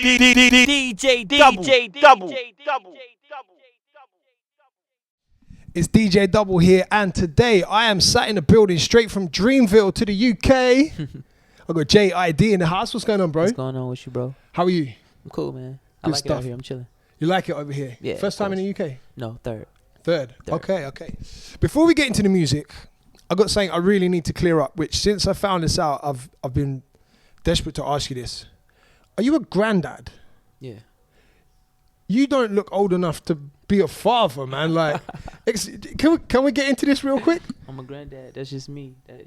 DJDUBL. It's DJDUBL here, and today I am sat in the building straight from Dreamville to the UK. I got J.I.D in the house. What's going on, bro? What's going on with you, bro? How are you? I'm cool, man. I Good like stuff. it out here. I'm chilling. You like it over here? Yeah. First time in the UK? No, third. Third. Okay. Before we get into the music, I got something I really need to clear up, which since I found this out, I've been desperate to ask you this. Are you a granddad? Yeah. You don't look old enough to be a father, man. Like, can we get into this real quick? I'm a granddad. That's just me. I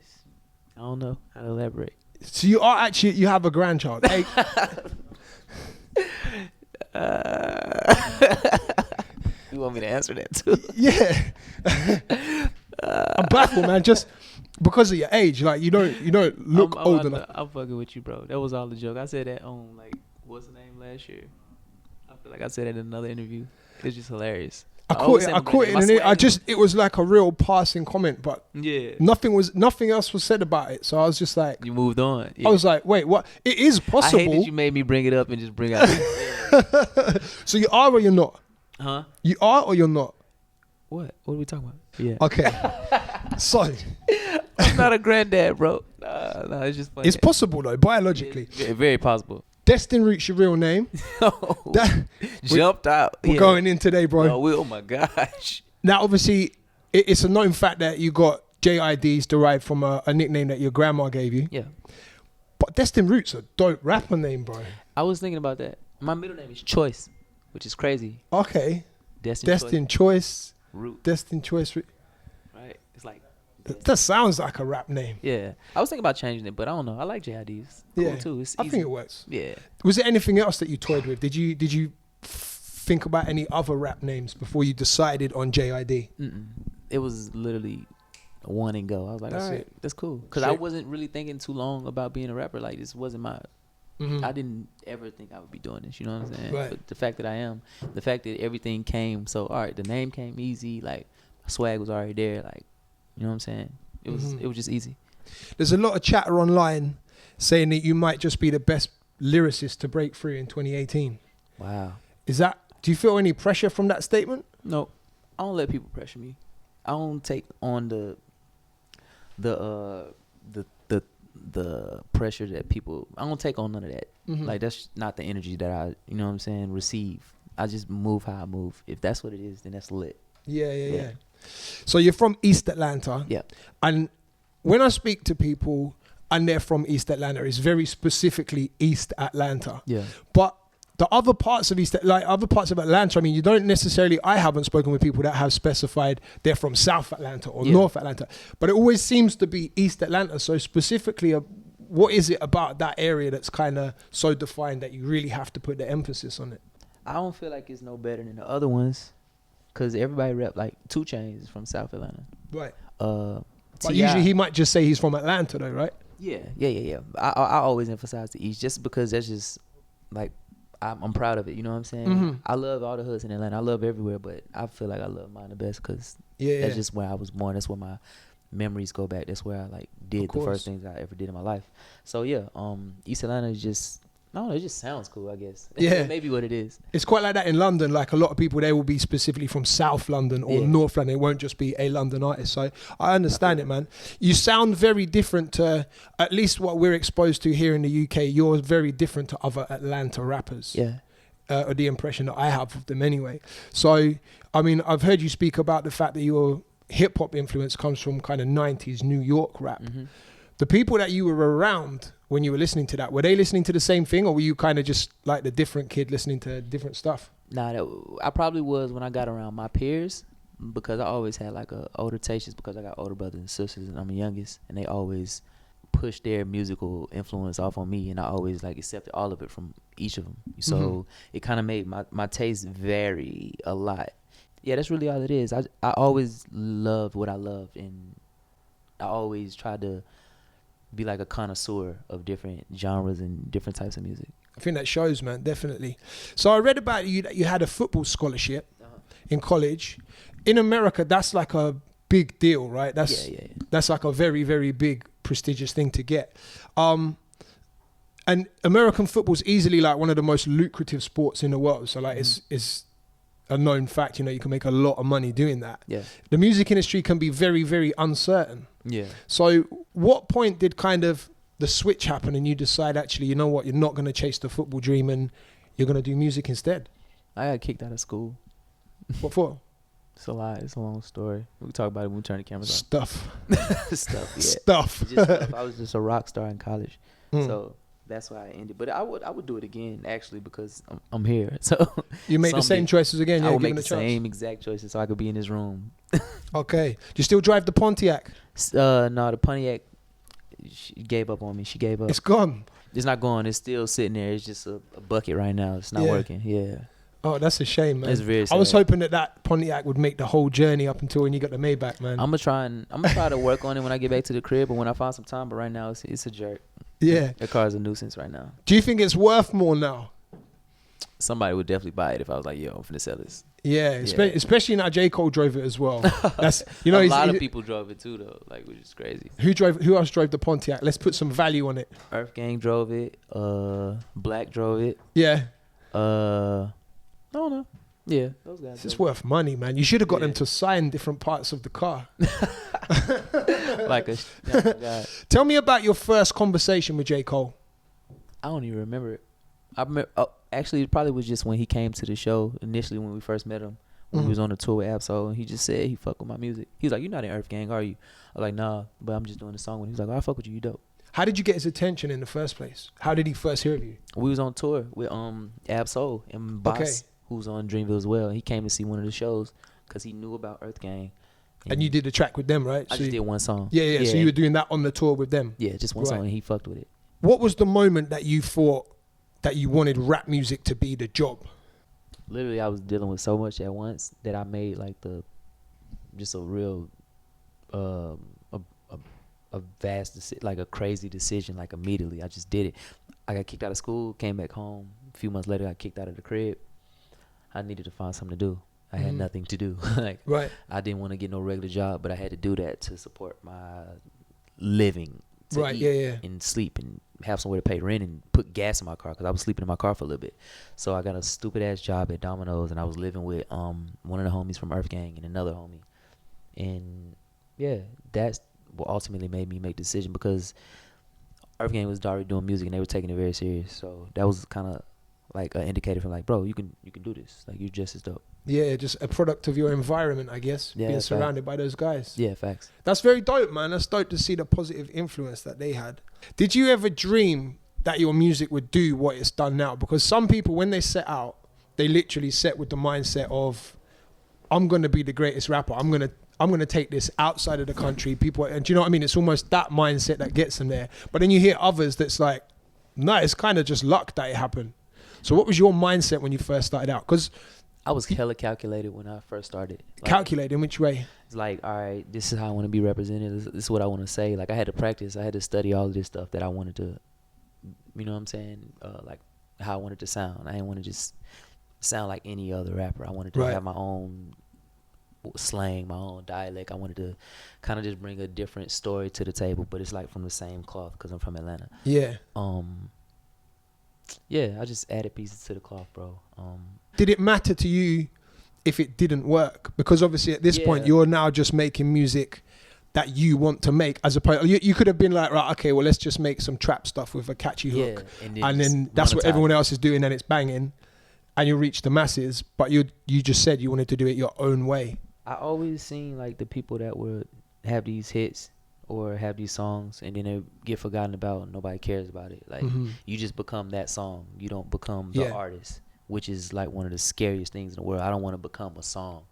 don't know how to elaborate. So you are actually, you have a grandchild. Hey. You want me to answer that too? Yeah. I'm baffled, man. Just because of your age, like you don't look old enough. I'm fucking with you, bro. That was all the joke. I said that on what's the name last year? I feel like I said that in another interview. It's just hilarious. I caught it in it. It was like a real passing comment, but yeah, nothing else was said about it. So I was just like, you moved on. Yeah. I was like, wait, what? It is possible. I hate that you made me bring it up and just bring out. So you are or you're not? Huh? You are or you're not? What are we talking about? Yeah. Okay. So I'm not a granddad, bro. No, it's just funny. It's possible though, biologically. Very possible. Destin Root's your real name. Jumped out. We're going in today, bro. Oh my gosh. Now, obviously, it's a known fact that you got J.I.D's derived from a nickname that your grandma gave you. Yeah. But Destin Root's a dope rapper name, bro. I was thinking about that. My middle name is Choice, which is crazy. Okay. Destin Choice. Root. Destin Choice. Right. It's like. That sounds like a rap name. Yeah. I was thinking about changing it, but I don't know. I like J.I.D's. Cool too. It's easy. I think it works. Yeah. Was there anything else that you toyed with? Did you think about any other rap names before you decided on J.I.D? It was literally a one and go. I was like, all right, that's cool. Because I wasn't really thinking too long about being a rapper. Like, this wasn't my... I didn't ever think I would be doing this. You know what I'm saying? Right. But the fact that I am, the fact that everything came... So, all right, the name came easy. Like, swag was already there. Like, you know what I'm saying? It was just easy. There's a lot of chatter online saying that you might just be the best lyricist to break through in 2018. Wow. Do you feel any pressure from that statement? No, I don't let people pressure me. I don't take on the pressure that people. I don't take on none of that. Like, that's not the energy that I, you know what I'm saying, receive. I just move how I move. If that's what it is, then that's lit. Yeah. So you're from East Atlanta. Yeah. And when I speak to people and they're from East Atlanta, it's very specifically East Atlanta. Yeah. But the other parts of other parts of Atlanta, I mean, you don't necessarily, I haven't spoken with people that have specified they're from South Atlanta or North Atlanta, but it always seems to be East Atlanta. So specifically, what is it about that area that's kind of so defined that you really have to put the emphasis on it? I don't feel like it's no better than the other ones. Because everybody rep, like 2 Chainz from South Atlanta. Right. But usually he might just say he's from Atlanta though, right? Yeah. I always emphasize the East just because that's just, like, I'm proud of it. You know what I'm saying? I love all the hoods in Atlanta. I love everywhere, but I feel like I love mine the best because that's just where I was born. That's where my memories go back. That's where I, did the first things I ever did in my life. So, yeah, East Atlanta is just... No, it just sounds cool, I guess. Yeah. Maybe what it is. It's quite like that in London. Like, a lot of people, they will be specifically from South London or North London. It won't just be a London artist. So I understand it, man. You sound very different to, at least what we're exposed to here in the UK. You're very different to other Atlanta rappers. Yeah. Or the impression that I have of them anyway. So, I mean, I've heard you speak about the fact that your hip hop influence comes from kind of 90s New York rap. The people that you were around when you were listening to that, were they listening to the same thing, or were you kind of just like the different kid listening to different stuff? Nah, I probably was when I got around my peers, because I always had like a older taste, just because I got older brothers and sisters and I'm the youngest, and they always pushed their musical influence off on me, and I always accepted all of it from each of them. So it kind of made my taste vary a lot. Yeah, that's really all it is. I always loved what I loved, and I always tried to be like a connoisseur of different genres and different types of music. I think that shows, man, definitely. So I read about you that you had a football scholarship in college. In America, that's like a big deal, right? That's like a very, very big, prestigious thing to get. And American football's easily like one of the most lucrative sports in the world. So like it's a known fact, you know, you can make a lot of money doing that. Yeah. The music industry can be very, very uncertain. Yeah. So what point did kind of the switch happen and you decide, actually, you know what, you're not going to chase the football dream and you're going to do music instead? I got kicked out of school. What for? It's a lie. It's a long story. We can talk about it when we turn the cameras on. Stuff. Stuff, yeah. Stuff. Just stuff. I was just a rock star in college. Mm. So that's why I ended. But I would do it again, actually, because I'm here. So You make the same choices again? Yeah, I would given make the a chance. same exact choices so I could be in this room. Okay. Do you still drive the Pontiac? No, the Pontiac, she gave up on me. She gave up. It's gone. It's not gone. It's still sitting there. It's just a bucket right now. It's not Yeah. working. Yeah. Oh, that's a shame, man. It's very sad. I was hoping that Pontiac would make the whole journey up until when you got the Maybach, man. I'm gonna try to work on it when I get back to the crib, but when I find some time. But right now, it's a jerk. Yeah. The car is a nuisance right now. Do you think it's worth more now? Somebody would definitely buy it if I was like, yo, I'm finna sell this. Yeah, especially now J. Cole drove it as well. That's, you know, a lot of people drove it too, though, like, which is crazy. Who else drove the Pontiac? Let's put some value on it. Earth Gang drove it. Black drove it. Yeah. I don't know. Yeah, those guys. It's worth money, man. You should have got Yeah. them to sign different parts of the car. Like a God. Tell me about your first conversation with J. Cole. I don't even remember it. I remember. Oh, actually, it probably was just when he came to the show initially when we first met him. When he was on the tour with Absol, and he just said he fuck with my music. He was like, "You're not in Earth Gang, are you?" I was like, "Nah, but I'm just doing a song with." He was like, "Oh, I fuck with you. You dope." How did you get his attention in the first place? How did he first hear of you? We was on tour with Absol and Boss, Okay. who's on Dreamville as well. He came to see one of the shows because he knew about Earth Gang. And you did a track with them, right? I just did one song. Yeah. So you were doing that on the tour with them. Yeah, just one song, and he fucked with it. What was the moment that you thought that you wanted rap music to be the job? Literally, I was dealing with so much at once that I made like a real, a vast, like a crazy decision. Like immediately, I just did it. I got kicked out of school, came back home. A few months later, I got kicked out of the crib. I needed to find something to do. I had nothing to do. Like, right. I didn't want to get no regular job, but I had to do that to support my living. To Right, eat yeah. and sleep and have somewhere to pay rent and put gas in my car because I was sleeping in my car for a little bit. So I got a stupid ass job at Domino's and I was living with one of the homies from Earth Gang and another homie. And yeah, that's what ultimately made me make the decision because Earth Gang was already doing music and they were taking it very serious. So that was kind of like an indicator from like, bro, you can do this. Like, you're just as dope. Yeah, just a product of your environment, I guess. Yeah, being facts. surrounded by those guys. Yeah, facts. That's very dope, man. That's dope to see the positive influence that they had. Did you ever dream that your music would do what it's done now? Because some people, when they set out, they literally set with the mindset of, I'm going to be the greatest rapper. I'm going to take this outside of the country. People, and do you know what I mean? It's almost that mindset that gets them there. But then you hear others that's like, no, it's kind of just luck that it happened. So what was your mindset when you first started out? Because I was hella calculated when I first started. Like, calculated in which way? It's like, all right, this is how I want to be represented. This is what I want to say. Like, I had to practice. I had to study all of this stuff that I wanted to, you know what I'm saying? Like, how I wanted to sound. I didn't want to just sound like any other rapper. I wanted to have my own slang, my own dialect. I wanted to kind of just bring a different story to the table, but it's like from the same cloth because I'm from Atlanta. Yeah. Yeah, I just added pieces to the cloth, bro. Did it matter to you if it didn't work? Because obviously at this point you're now just making music that you want to make, as opposed you could have been like, right, okay, well, let's just make some trap stuff with a catchy hook, and then that's what everyone else is doing and it's banging and you reach the masses. But you just said you wanted to do it your own way. I always seen like the people that would have these hits or have these songs and then they get forgotten about and nobody cares about it. Like, you just become that song. You don't become the artist, which is like one of the scariest things in the world. I don't want to become a song.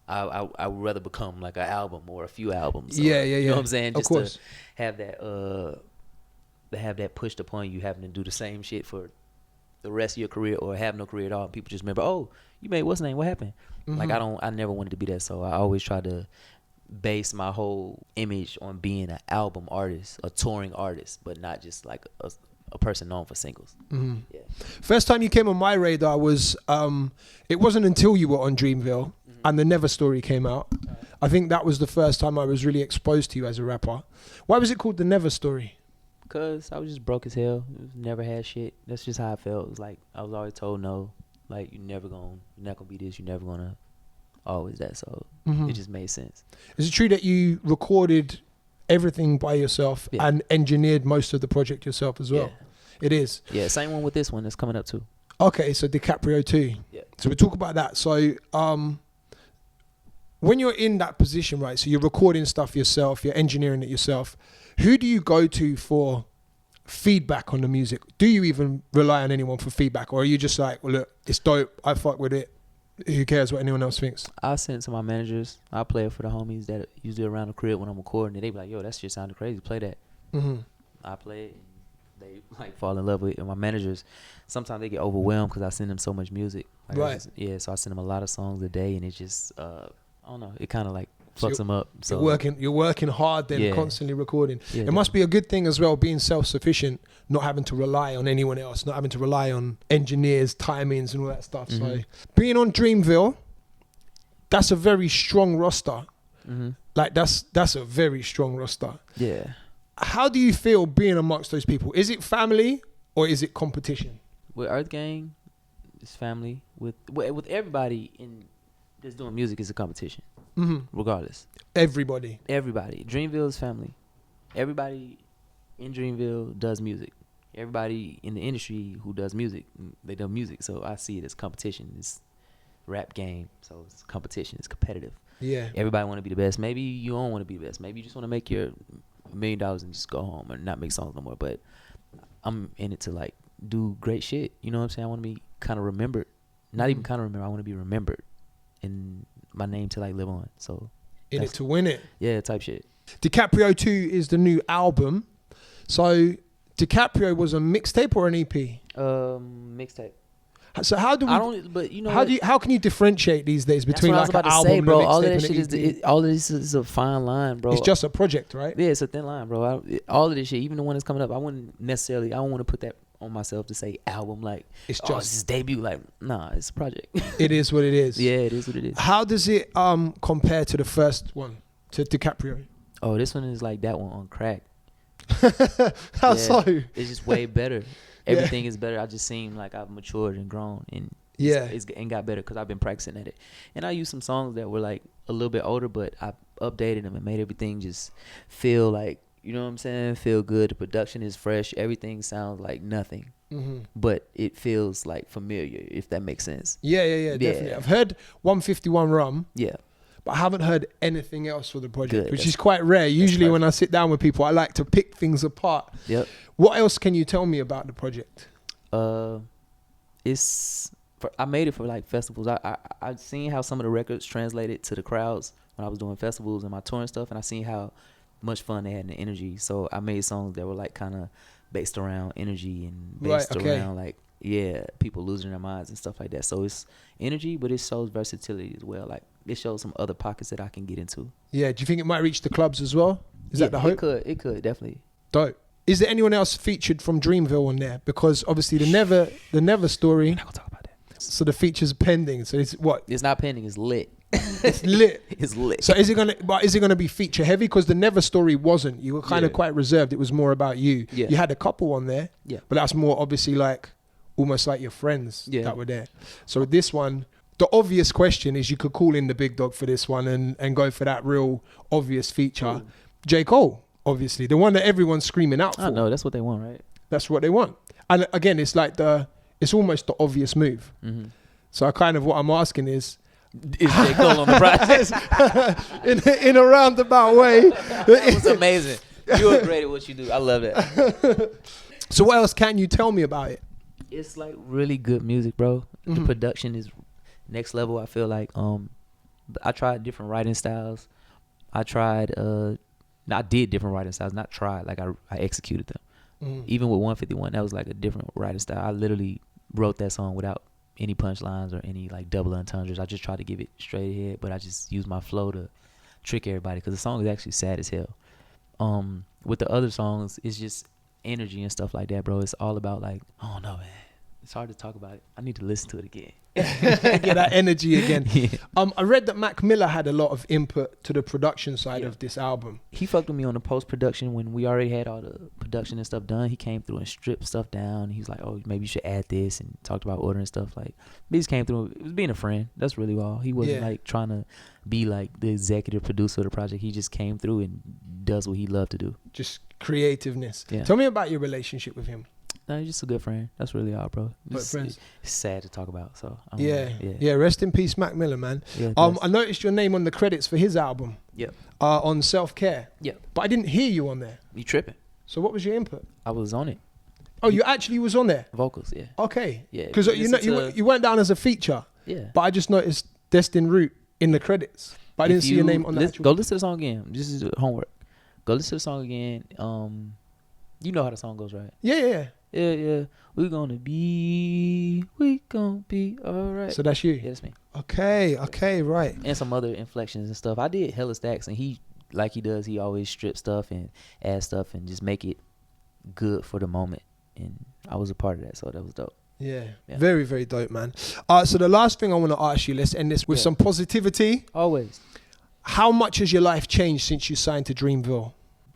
I would rather become like an album or a few albums. Or, you know what I'm saying? Just to have that pushed upon you, having to do the same shit for the rest of your career or have no career at all. People just remember, oh, you made what's name? What happened? Like, I never wanted to be that. So I always try to base my whole image on being an album artist, a touring artist, but not just like a person known for singles. Yeah. First time you came on my radar was, it wasn't until you were on Dreamville and the Never Story came out. I think that was the first time I was really exposed to you as a rapper. Why was it called the Never Story? Cause I was just broke as hell. Never had shit. That's just how I felt. It was like I was always told no. Like you're not gonna be this. You're never gonna always that. So it just made sense. Is it true that you recorded everything by yourself and engineered most of the project yourself as well? Yeah. It is. Yeah, same one with this one that's coming up too. Okay, so DiCaprio too. Yeah. So we talk about that. So when you're in that position, right? So you're recording stuff yourself, you're engineering it yourself. Who do you go to for feedback on the music? Do you even rely on anyone for feedback, or are you just like, well, look, it's dope, I fuck with it, who cares what anyone else thinks? I send it to my managers. I play it for the homies that usually around the crib when I'm recording it. They be like, yo, that shit sounded crazy, play that. I play it and they like fall in love with it. And my managers, sometimes they get overwhelmed because I send them so much music. Like, right. So I send them a lot of songs a day, and it just I don't know, it kind of like fucks them up. So you're working hard then, constantly recording. It must be a good thing as well, being self-sufficient, not having to rely on anyone else, not having to rely on engineers, timings and all that stuff. So being on Dreamville, that's a very strong roster. Like that's a very strong roster. Yeah. How do you feel being amongst those people? Is it family or is it competition? With Earth Gang, it's family. With everybody that's doing music, is a competition. Regardless. Everybody. Dreamville is family. Everybody in Dreamville does music. Everybody in the industry who does music, they do music. So I see it as competition. It's rap game. So it's competition. It's competitive. Yeah. Everybody want to be the best. Maybe you don't want to be the best. Maybe you just want to make your $1 million and just go home and not make songs no more. But I'm in it to like do great shit. You know what I'm saying? I want to be kind of remembered. Not even kind of remembered. I want to be remembered. And my name to like live on. So in it to win it. Yeah, type shit. DiCaprio 2 is the new album. So DiCaprio was a mixtape or an EP? Mixtape. So how do we? I don't. But you know, how can you differentiate these days between like an album, and bro? a All of that mixtape, shit is all of this is a fine line, bro. It's just a project, right? Yeah, it's a thin line, bro. All of this shit, even the one that's coming up, I don't want to put that on myself to say album, like it's just it's his debut. Like, nah, it's a project. It is what it is. Yeah, it is what it is. How does it compare to the first one, to DiCaprio? Oh, this one is like that one on crack. How so? It's just way better. Everything is better. I just seem like I've matured and grown, and it's got better because I've been practicing at it. And I used some songs that were like a little bit older, but I updated them and made everything just feel like, you know what I'm saying, feel good. The production is fresh. Everything sounds like nothing, but it feels like familiar, if that makes sense. Yeah, definitely. I've heard 151 Rum. Yeah. But I haven't heard anything else for the project, which is quite rare. Usually when I sit down with people, I like to pick things apart. Yep. What else can you tell me about the project? I made it for like festivals. I've seen how some of the records translated to the crowds when I was doing festivals and my touring stuff, and I seen how much fun they had in the energy. So I made songs that were like kind of based around energy and based around like, people losing their minds and stuff like that. So it's energy, but it shows versatility as well. Like it shows some other pockets that I can get into. Yeah. Do you think it might reach the clubs as well? Is that the hope? It could definitely. Dope. Is there anyone else featured from Dreamville on there? Because obviously the Never story. We're not gonna talk about that. So the feature's pending. So it's what? It's not pending. It's lit. It's lit. It's lit. So is it gonna be feature heavy? Because the Never story wasn't. You were kind of quite reserved. It was more about you. Yeah. You had a couple on there. Yeah. But that's more obviously like almost like your friends that were there. So with this one, the obvious question is you could call in the big dog for this one and go for that real obvious feature. Ooh. J. Cole, obviously, the one that everyone's screaming out for. I know, that's what they want, right? That's what they want. And again, it's like it's almost the obvious move. Mm-hmm. So what I'm asking is J. Cole on the project? in a roundabout way. That was amazing. You were great at what you do. I love that. So what else can you tell me about it? It's like really good music, bro. Mm-hmm. The production is next level. I feel like I tried different writing styles. I did different writing styles, not tried, like I executed them. Mm-hmm. Even with 151, that was like a different writing style. I literally wrote that song without any punchlines or any like double entendres. I just tried to give it straight ahead, but I just used my flow to trick everybody because the song is actually sad as hell. With the other songs, it's just energy and stuff like that, bro. It's all about like, I don't know, man. It's hard to talk about it. I need to listen to it again. Get that energy again. Yeah. I read that Mac Miller had a lot of input to the production side of this album. He fucked with me on the post-production when we already had all the production and stuff done. He came through and stripped stuff down. He was like, oh, maybe you should add this, and talked about ordering stuff. Like, he just came through. It was being a friend. That's really all. He wasn't like trying to be like the executive producer of the project. He just came through and does what he loved to do. Just creativeness. Yeah. Tell me about your relationship with him. No, he's just a good friend. That's really all, bro. But friends. It's sad to talk about. So yeah. Rest in peace, Mac Miller, man. Yeah, I noticed your name on the credits for his album. Yep. On Self Care. Yep. But I didn't hear you on there. You tripping? So what was your input? I was on it. Oh, you actually was on there. Vocals, yeah. Okay. Yeah. Because you went down as a feature. Yeah. But I just noticed Destined Route in the credits. But I didn't see your name on that. Go listen to the song again. This is homework. Go listen to the song again. You know how the song goes, right? Yeah. We gonna be alright. So that's you? Yeah, that's me. Okay, right. And some other inflections and stuff. I did hella stacks, and he, like he does, he always strip stuff and add stuff and just make it good for the moment. And I was a part of that, so that was dope. Yeah. Very, very dope, man. So the last thing I want to ask you, let's end this with some positivity. Always. How much has your life changed since you signed to Dreamville?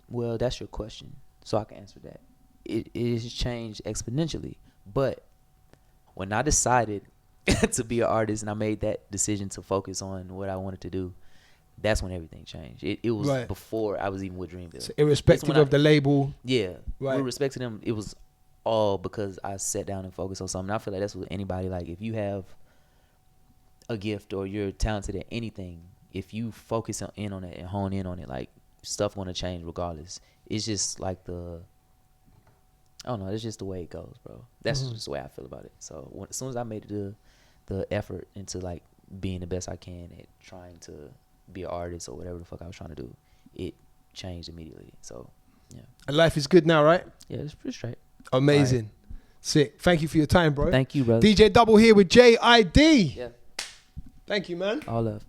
Well, that's your question, so I can answer that. It has changed exponentially. But when I decided to be an artist and I made that decision to focus on what I wanted to do, that's when everything changed. It was before I was even with Dreamville. So irrespective of the label? Yeah. With respect to them, it was all because I sat down and focused on something. I feel like that's with anybody. Like, if you have a gift or you're talented at anything, if you focus in on it and hone in on it, like, stuff going to change regardless. It's just like I don't know. It's just the way it goes, bro. That's just the way I feel about it. So as soon as I made the effort into like being the best I can at trying to be an artist or whatever the fuck I was trying to do, it changed immediately. So yeah. And life is good now, right? Yeah, it's pretty straight. Amazing. Right. Sick. Thank you for your time, bro. Thank you, brother. DJ Double here with J.I.D. Yeah. Thank you, man. All love.